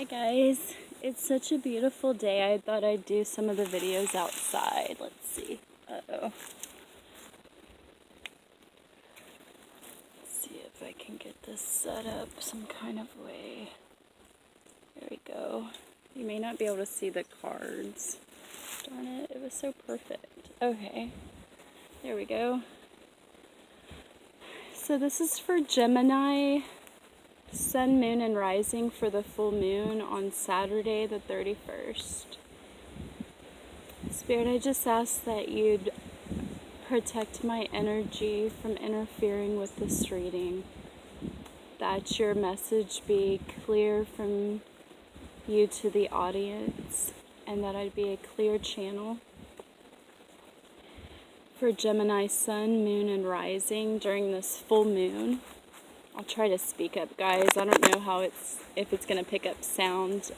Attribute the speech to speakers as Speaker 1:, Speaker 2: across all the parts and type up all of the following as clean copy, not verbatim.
Speaker 1: Hi guys, it's such a beautiful day. I thought I'd do some of the videos outside. Let's see. Let's see if I can get this set up some kind of way. There we go. You may not be able to see the cards. Darn it, it was so perfect. Okay, there we go. So this is for Gemini, Sun, Moon, and Rising for the full moon on Saturday the 31st. Spirit, I just ask that you'd protect my energy from interfering with this reading. That your message be clear from you to the audience, and that I'd be a clear channel for Gemini, Sun, Moon, and Rising during this full moon. I'll try to speak up, guys. I don't know if it's gonna pick up sound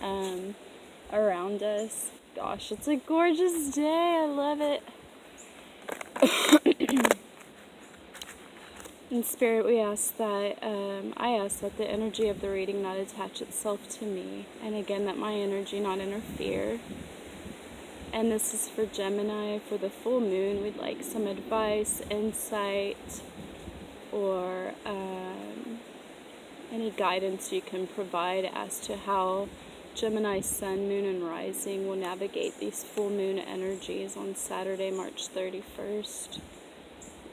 Speaker 1: around us. Gosh, it's a gorgeous day. I love it. In Spirit, I ask that the energy of the reading not attach itself to me, and again that my energy not interfere. And this is for Gemini for the full moon. We'd like some advice, insight, or any guidance you can provide as to how Gemini, Sun, Moon, and Rising will navigate these full moon energies on Saturday, March 31st.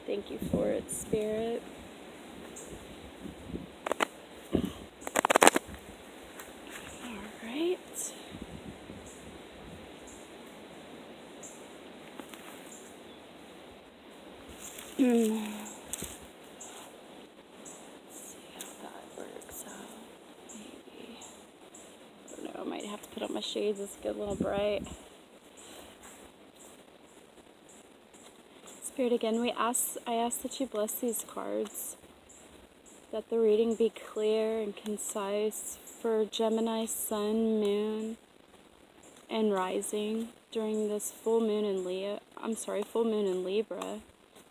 Speaker 1: Thank you for it, Spirit. All right. I might have to put on my shades. It's a little bright. Spirit, again, I ask that you bless these cards, that the reading be clear and concise for Gemini, Sun, Moon, and Rising during this full moon in Libra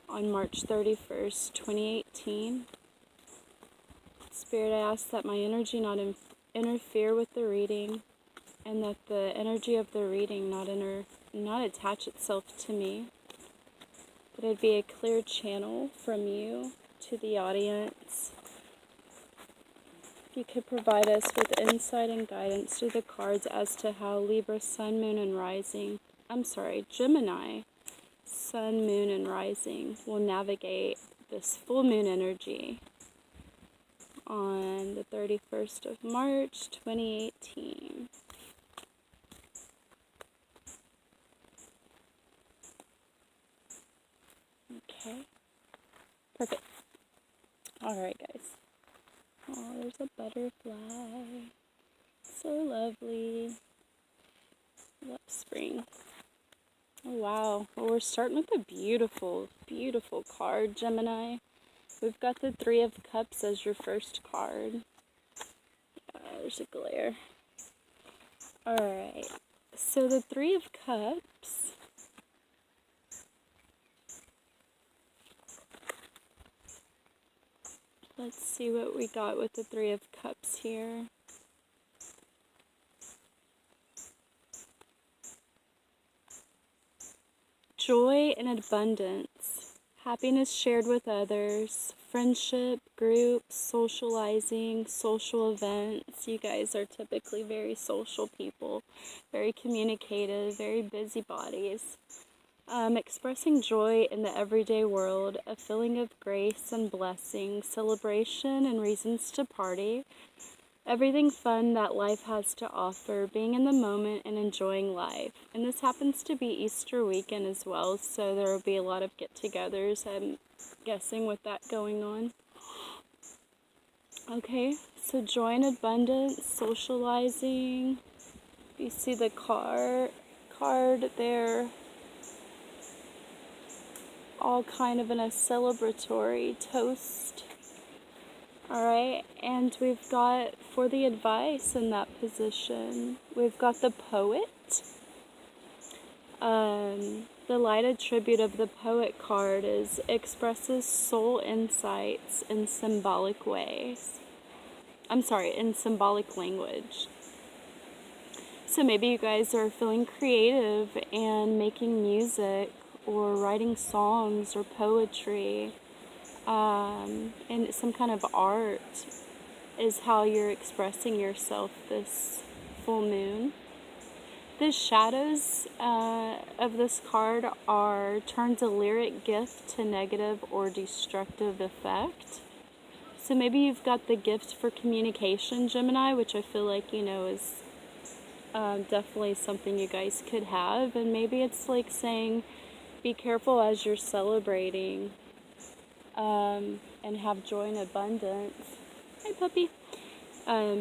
Speaker 1: on March 31st, 2018. Spirit, I ask that my energy not interfere with the reading, and that the energy of the reading not attach itself to me, but it'd be a clear channel from you to the audience. If you could provide us with insight and guidance through the cards as to how Libra, Sun, Moon, and Gemini, Sun, Moon, and Rising will navigate this full moon energy on the 31st of March, 2018. Okay. Perfect. Alright, guys. Oh, there's a butterfly. So lovely. Love spring. Oh, wow. Well, we're starting with a beautiful, beautiful card, Gemini. We've got the Three of Cups as your first card. There's a glare. Alright, so the Three of Cups. Let's see what we got with the Three of Cups here. Joy and abundance. Happiness shared with others, friendship, groups, socializing, social events. You guys are typically very social people, very communicative, very busybodies. Expressing joy in the everyday world, a feeling of grace and blessing, celebration and reasons to party. Everything fun that life has to offer, being in the moment and enjoying life. And this happens to be Easter weekend as well, so there will be a lot of get-togethers, I'm guessing, with that going on. Okay, so joy and abundance, socializing. You see the card there, all kind of in a celebratory toast. Alright, and we've got, for the advice in that position, we've got the Poet. The light attribute of the Poet card expresses soul insights in symbolic ways. In symbolic language. So maybe you guys are feeling creative and making music or writing songs or poetry, and some kind of art is how you're expressing yourself this full moon. The shadows of this card are turns a lyric gift to negative or destructive effect. So maybe you've got the gift for communication, Gemini, which I feel like, is definitely something you guys could have. And maybe it's like saying, be careful as you're celebrating, and have joy and abundance. Hi, puppy.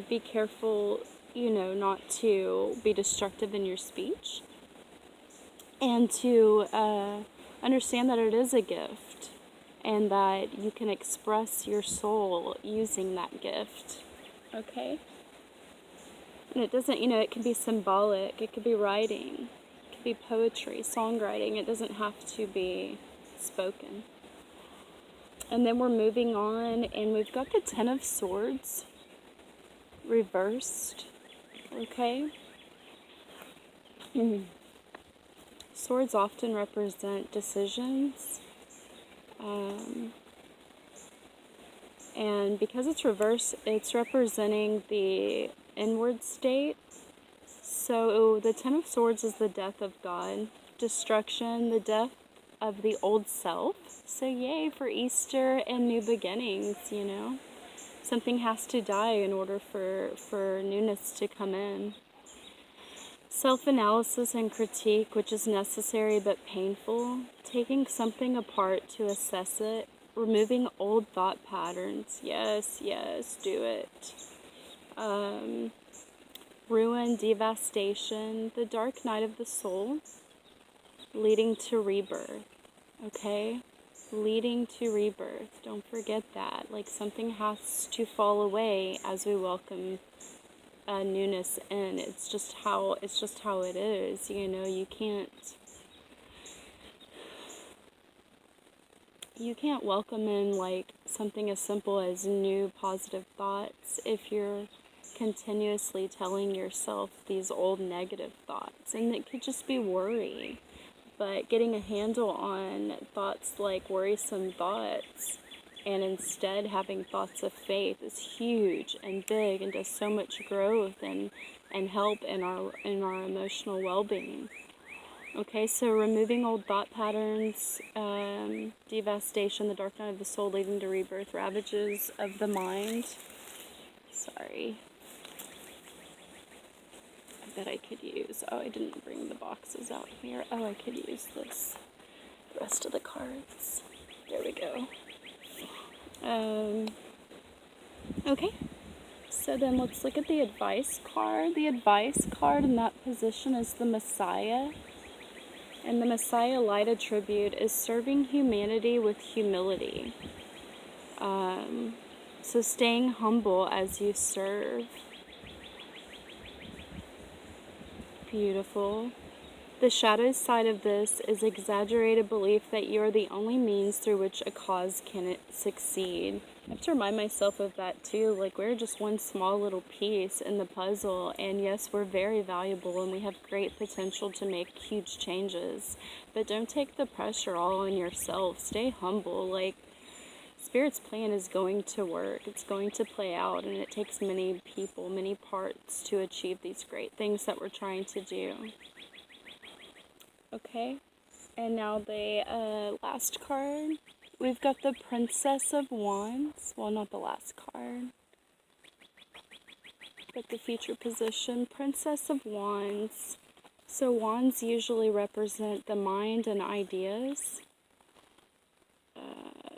Speaker 1: Be careful, not to be destructive in your speech, and to understand that it is a gift and that you can express your soul using that gift. Okay? And it doesn't, it can be symbolic, it could be writing, it could be poetry, songwriting. It doesn't have to be spoken. And then we're moving on, and we've got the Ten of Swords reversed. Okay? Swords often represent decisions. And because it's reversed, it's representing the inward state. So the Ten of Swords is the death of God, destruction, the death of the old self. So yay for Easter and new beginnings, Something has to die in order for newness to come in. Self-analysis and critique, which is necessary but painful. Taking something apart to assess it. Removing old thought patterns. Yes, do it. Ruin, devastation. The dark night of the soul. Leading to rebirth. Okay? Leading to rebirth. Don't forget that. Like, something has to fall away as we welcome newness in. It's just how it is. You can't welcome in like something as simple as new positive thoughts if you're continuously telling yourself these old negative thoughts. And it could just be worry. But getting a handle on thoughts like worrisome thoughts, and instead having thoughts of faith, is huge and big and does so much growth and help in our emotional well-being. Okay, so removing old thought patterns, devastation, the dark night of the soul leading to rebirth, ravages of the mind. Sorry. That I could use. Oh, I didn't bring the boxes out here. Oh, I could use this. The rest of the cards. There we go. Okay. So then let's look at the advice card. The advice card in that position is the Messiah. And the Messiah light attribute is serving humanity with humility. So staying humble as you serve. Beautiful. The shadow side of this is exaggerated belief that you are the only means through which a cause can succeed. I have to remind myself of that too. Like, we're just one small little piece in the puzzle, and yes, we're very valuable and we have great potential to make huge changes. But don't take the pressure all on yourself. Stay humble. Like, Spirit's plan is going to work. It's going to play out, and it takes many people, many parts to achieve these great things that we're trying to do. Okay, and now the last card. We've got the Princess of Wands. Well, not the last card, but the future position. Princess of Wands. So wands usually represent the mind and ideas.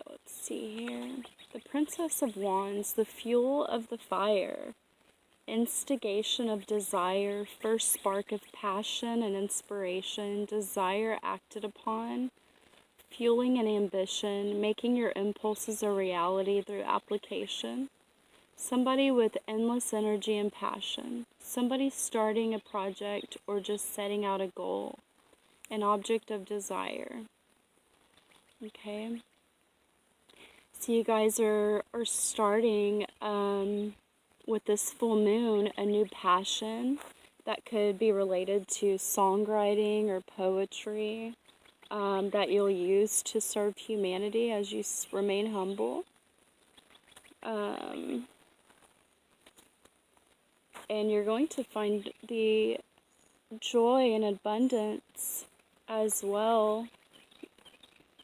Speaker 1: Let's see here. The Princess of Wands, the fuel of the fire. Instigation of desire, first spark of passion and inspiration, desire acted upon, fueling an ambition, making your impulses a reality through application. Somebody with endless energy and passion. Somebody starting a project or just setting out a goal. An object of desire. Okay. So you guys are starting with this full moon, a new passion, that could be related to songwriting or poetry that you'll use to serve humanity as you remain humble. And you're going to find the joy and abundance as well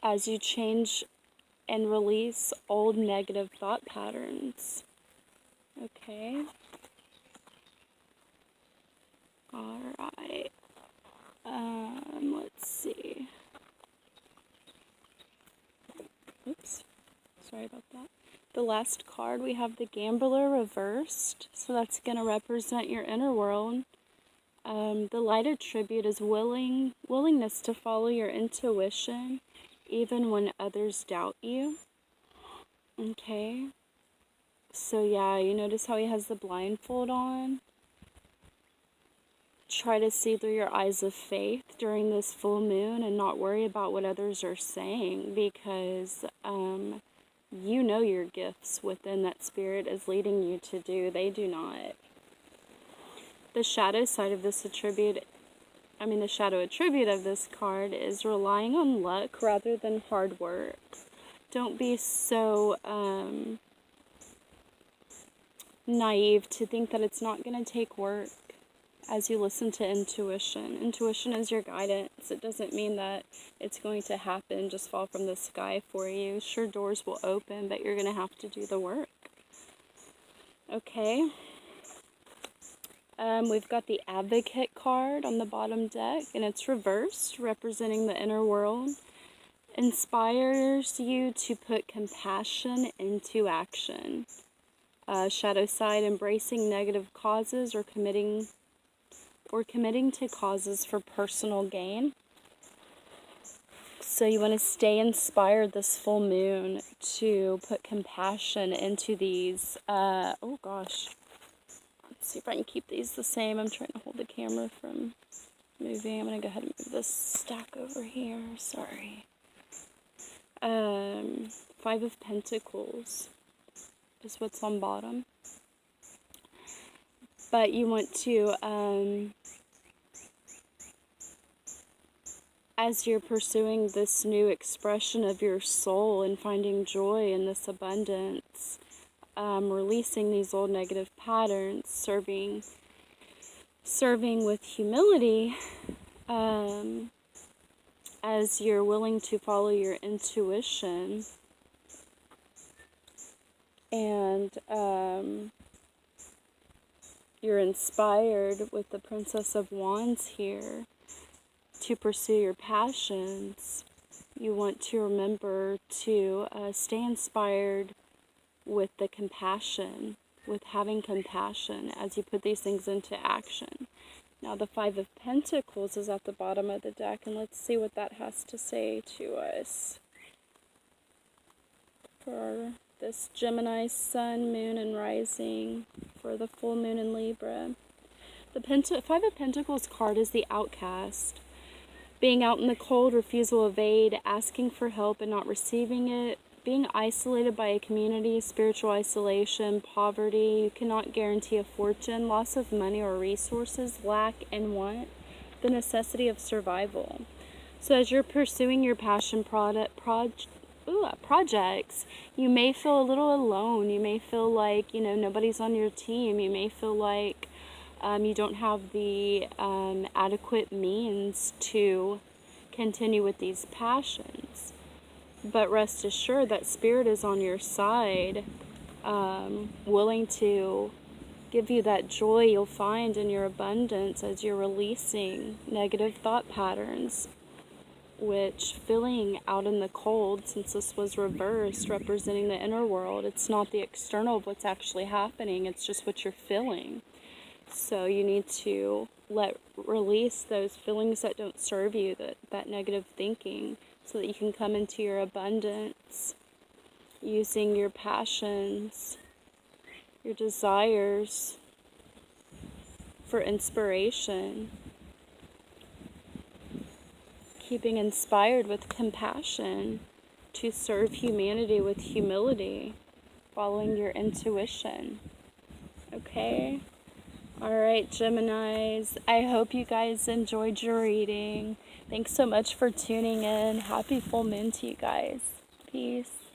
Speaker 1: as you change and release old negative thought patterns. Okay? Alright. Let's see. Oops. Sorry about that. The last card, we have the Gambler reversed. So that's going to represent your inner world. The light attribute is willingness to follow your intuition, even when others doubt you. Okay. So yeah, you notice how he has the blindfold on? Try to see through your eyes of faith during this full moon and not worry about what others are saying, because you know your gifts within that spirit is leading you to do. They do not. The shadow side of this attribute, the shadow attribute of this card is relying on luck rather than hard work. Don't be so naive to think that it's not going to take work as you listen to intuition. Intuition is your guidance. It doesn't mean that it's going to happen, just fall from the sky for you. Sure, doors will open, but you're going to have to do the work. Okay. We've got the Advocate card on the bottom deck, and it's reversed, representing the inner world. Inspires you to put compassion into action. Shadow side, embracing negative causes or committing to causes for personal gain. So you want to stay inspired this full moon to put compassion into these, let's see if I can keep these the same. I'm trying to hold the camera from moving. I'm going to go ahead and move this stack over here. Sorry. 5 of Pentacles is what's on bottom. But you want to, as you're pursuing this new expression of your soul and finding joy in this abundance, releasing these old negative patterns, serving with humility, as you're willing to follow your intuition, and you're inspired with the Princess of Wands here to pursue your passions. You want to remember to stay inspired with the compassion, with having compassion as you put these things into action. Now the 5 of Pentacles is at the bottom of the deck, and let's see what that has to say to us for this Gemini sun, moon, and rising for the full moon in Libra. The 5 of Pentacles card is the outcast. Being out in the cold, refusal of aid, asking for help and not receiving it, being isolated by a community, spiritual isolation, poverty, you cannot guarantee a fortune, loss of money or resources, lack and want, the necessity of survival. So as you're pursuing your passion projects, you may feel a little alone. You may feel like, nobody's on your team. You may feel like you don't have the adequate means to continue with these passions. But rest assured that Spirit is on your side, willing to give you that joy you'll find in your abundance as you're releasing negative thought patterns, which feeling out in the cold, since this was reversed, representing the inner world, it's not the external of what's actually happening, it's just what you're feeling. So you need to release those feelings that don't serve you, that negative thinking, so that you can come into your abundance using your passions, your desires for inspiration, keeping inspired with compassion to serve humanity with humility, following your intuition. Okay? Alright, Geminis, I hope you guys enjoyed your reading. Thanks so much for tuning in. Happy full moon to you guys. Peace.